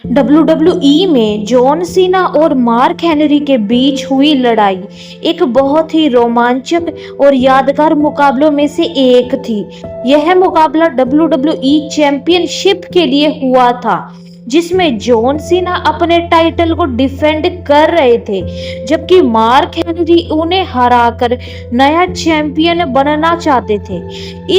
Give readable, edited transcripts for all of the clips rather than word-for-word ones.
WWE में John Cena और mark Henry के बीच हुई लड़ाई एक बहुत ही रोमांचक और यादगार मुकाबलों में से एक थी। यह मुकाबला WWE चैंपियनशिप के लिए हुआ था, जिसमें जॉन सीना अपने टाइटल को डिफेंड कर रहे थे, जबकि मार्क हेनरी उन्हें हराकर नया चैंपियन बनना चाहते थे।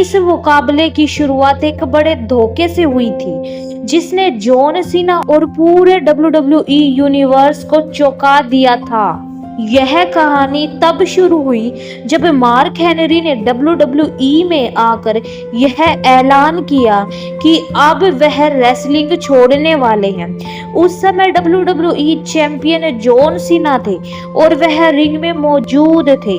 इस मुकाबले की शुरुआत एक बड़े धोखे से हुई थी, जिसने जॉन सीना और पूरे WWE यूनिवर्स को चौंका दिया था। यह कहानी तब शुरू हुई जब मार्क हेनरी ने WWE में आकर यह ऐलान किया कि अब वह रेसलिंग छोड़ने वाले हैं। उस समय WWE चैंपियन जॉन सीना थे और वह रिंग में मौजूद थे।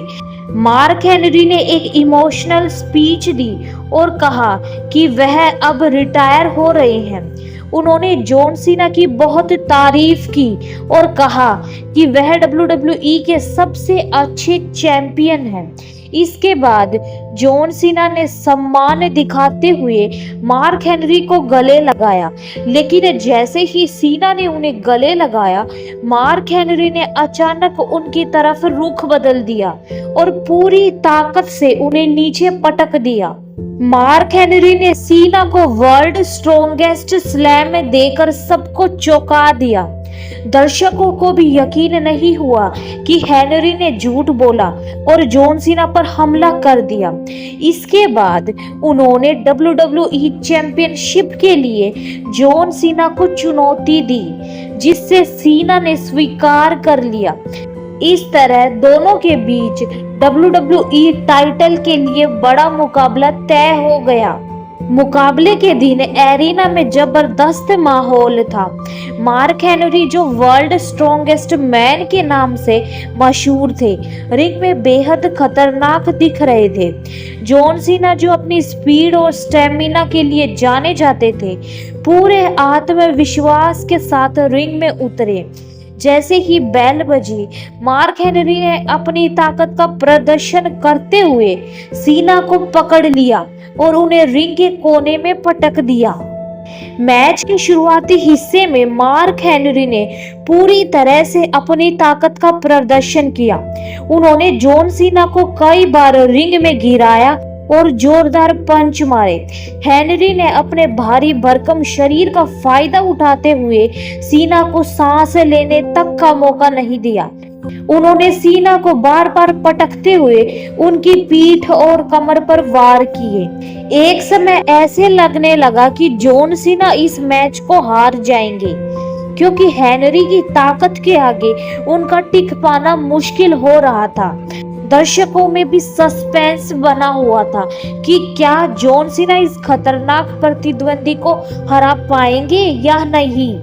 मार्क हेनरी ने एक इमोशनल स्पीच दी और कहा कि वह अब रिटायर हो रहे हैं। उन्होंने जॉन सीना की बहुत तारीफ की और कहा कि वह WWE के सबसे अच्छे चैंपियन हैं। इसके बाद जॉन सीना ने सम्मान दिखाते हुए मार्क हेनरी को गले लगाया, लेकिन जैसे ही सीना ने उन्हें गले लगाया, मार्क हेनरी ने अचानक उनकी तरफ रुख बदल दिया और पूरी ताकत से उन्हें नीचे पटक दिया। मार्क हेनरी ने सीना को वर्ल्ड स्ट्रॉन्गेस्ट स्लैम देकर सबको चौंका दिया। दर्शकों को भी यकीन नहीं हुआ कि हेनरी ने झूठ बोला और जॉन सीना पर हमला कर दिया। इसके बाद उन्होंने WWE चैंपियनशिप के लिए जॉन सीना को चुनौती दी, जिससे सीना ने स्वीकार कर लिया। इस तरह दोनों के बीच WWE टाइटल के लिए बड़ा मुकाबला तय हो गया। मुकाबले के दिन एरिना में जबरदस्त माहौल था। मार्क हेनरी, जो वर्ल्ड स्ट्रॉन्गेस्ट मैन के नाम से मशहूर थे, रिंग में बेहद खतरनाक दिख रहे थे। जॉन सीना, जो अपनी स्पीड और स्टेमिना के लिए जाने जाते थे, पूरे आत्मविश्वास के साथ रिंग में उतरे। जैसे ही बेल बजी, मार्क हेनरी ने अपनी ताकत का प्रदर्शन करते हुए सीना को पकड़ लिया और उन्हें रिंग के कोने में पटक दिया। मैच के शुरुआती हिस्से में मार्क हेनरी ने पूरी तरह से अपनी ताकत का प्रदर्शन किया। उन्होंने जॉन सीना को कई बार रिंग में गिराया और जोरदार पंच मारे। हेनरी ने अपने भारी भरकम शरीर का फायदा उठाते हुए सीना को सांस लेने तक का मौका नहीं दिया। उन्होंने सीना को बार बार पटकते हुए उनकी पीठ और कमर पर वार किए। एक समय ऐसे लगने लगा कि जॉन सीना इस मैच को हार जाएंगे, क्योंकि हेनरी की ताकत के आगे उनका टिक पाना मुश्किल हो रहा था। दर्शकों में भी सस्पेंस बना हुआ था कि क्या जॉन सीना इस खतरनाक प्रतिद्वंदी को हरा पाएंगे या नहीं।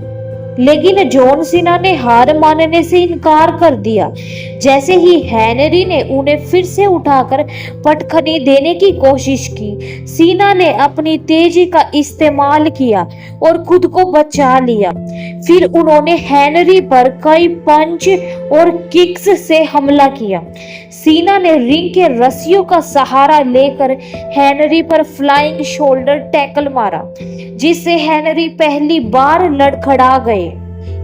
लेकिन जॉन सीना ने हार मानने से इनकार कर दिया। जैसे ही हेनरी ने उन्हें फिर से उठाकर पटखनी देने की कोशिश की, सीना ने अपनी तेजी का इस्तेमाल किया और खुद को बचा लिया। फिर उन्होंने हेनरी पर कई पंच और किक्स से हमला किया। सीना ने रिंग के रस्सियों का सहारा लेकर हेनरी पर फ्लाइंग शोल्डर टैकल मारा, जिससे हेनरी पहली बार लड़खड़ा गए।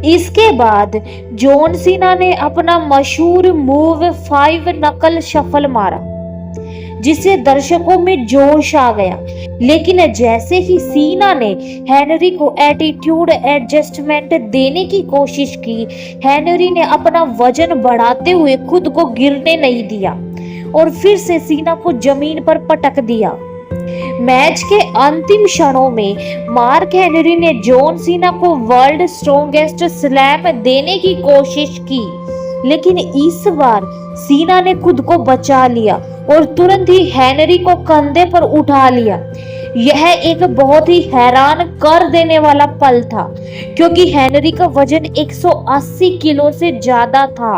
इसके बाद जॉन सीना ने अपना मशहूर मूव 5 नकल शफल मारा, जिससे दर्शकों में जोश आ गया। लेकिन जैसे ही सीना ने हेनरी को एटीट्यूड एडजस्टमेंट देने की कोशिश की, हेनरी ने अपना वजन बढ़ाते हुए खुद को गिरने नहीं दिया और फिर से सीना को जमीन पर पटक दिया। मैच के अंतिम क्षणों में मार्क हेनरी ने जॉन सीना को वर्ल्ड स्ट्रॉन्गेस्ट स्लैम देने की कोशिश की, लेकिन इस बार सीना ने खुद को बचा लिया और तुरंत ही हेनरी को कंधे पर उठा लिया। यह एक बहुत ही हैरान कर देने वाला पल था, क्योंकि हेनरी का वजन 180 किलो से ज्यादा था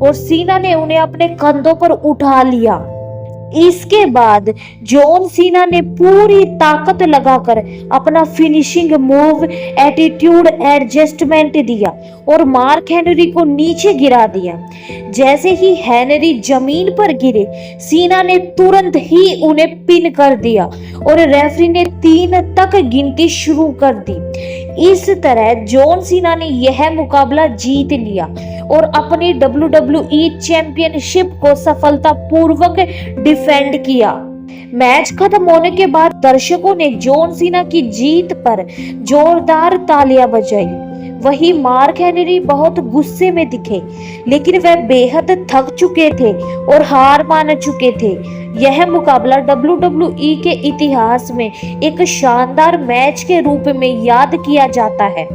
और सीना ने उन्हें अपने कंधों पर उठा लिया। इसके बाद जॉन सीना ने पूरी ताकत लगाकर अपना फिनिशिंग मूव, एटीट्यूड, एडजस्टमेंट दिया और मार्क हेनरी को नीचे गिरा दिया। जैसे ही हेनरी जमीन पर गिरे, सीना ने तुरंत ही उन्हें पिन कर दिया और रेफरी ने 3 तक गिनती शुरू कर दी। इस तरह जॉन सीना ने यह मुकाबला जीत लिया और अपनी WWE चैंपियनशिप को सफलतापूर्वक डिफेंड किया। मैच खत्म होने के बाद दर्शकों ने जॉन सीना की जीत पर जोरदार तालियां बजाई। वहीं मार्क हेनरी बहुत गुस्से में दिखे, लेकिन वह बेहद थक चुके थे और हार मान चुके थे। यह मुकाबला WWE के इतिहास में एक शानदार मैच के रूप में याद किया जाता है,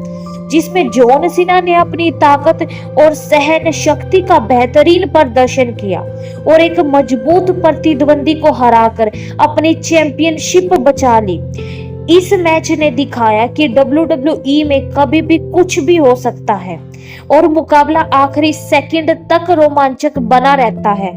जिसमें जॉन सीना ने अपनी ताकत और सहन शक्ति का बेहतरीन प्रदर्शन किया और एक मजबूत प्रतिद्वंदी को हराकर अपनी चैंपियनशिप बचा ली। इस मैच ने दिखाया कि WWE में कभी भी कुछ भी हो सकता है और मुकाबला आखिरी सेकंड तक रोमांचक बना रहता है।